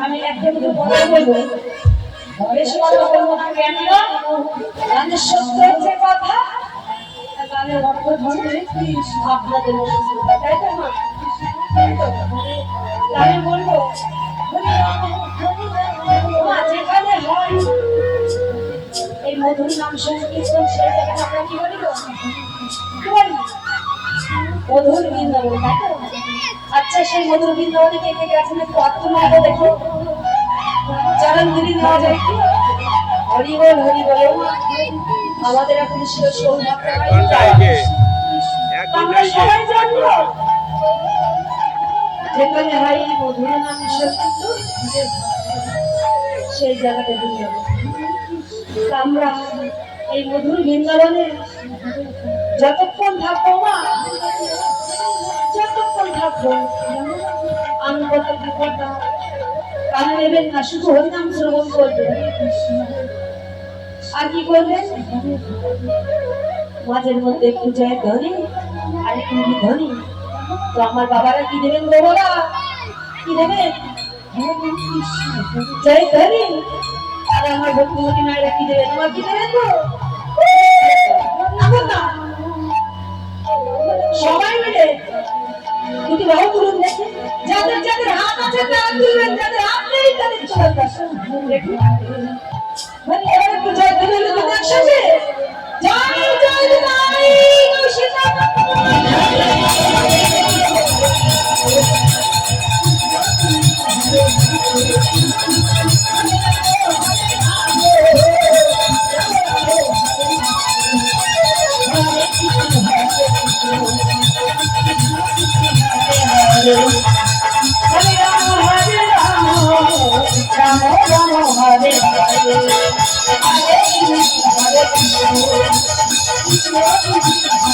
আমি একটা কিছু কথা বলবো, বেশি কথা বলবো না কেন? গানের সত্য হচ্ছে কথা, গানের অর্থ ধরবে আপনাদের তাই তো না? আমি বলবো যেখানে হয় এই মধুর নাম সংকীর্তন, সেই জায়গায় আমরা কি বলি? মধুর বৃন্দাবন, তাই তো? আচ্ছা, সেই মধুর বৃন্দাবনে কে কে গেছেন একটু আত্মনাদ দেখি, চরণ ধুলি নেওয়া যায় কি? হরি বল হরি বল। আমাদের এখন সৌভাগ্য আমরা সবাই জানবো যেখানে হয় এই মধুর নাম সংকীর্তন, সেই জায়গাটা বৃন্দাবন। আমরা এই মধুর বৃন্দাবনে যতক্ষণ থাকবো মা, যতক্ষণ থাকবো আনন্দ বিপদটা কানে নেবেন না, শুধু হরিনাম শ্রবণ করবেন। আর কি করবেন? মাঝের মধ্যে একটু জয় ধ্বনি আর একটু ধ্বনি। তো আমার বাবারা কি দেবেন গো বাবা? কি দেবেন? জয় ধ্বনি। আর আমার ভক্তিমতী মায়েরা কি দেবেন? আমার কি দেবেন গো? সবাই মিলে দুটি বাহু তুলুন দেখি, যাদের যাদের হাত আছে তারা তুলবেন, যাদের হাত নেই তাদের চলে দেখুন। মানে এবার একটু জয় ধ্বনি হলো একসাথে, জয় জয় জয় হরে হরে রাম রাম রাম হরে হরে হরে কৃষ্ণ কৃষ্ণ কৃষ্ণ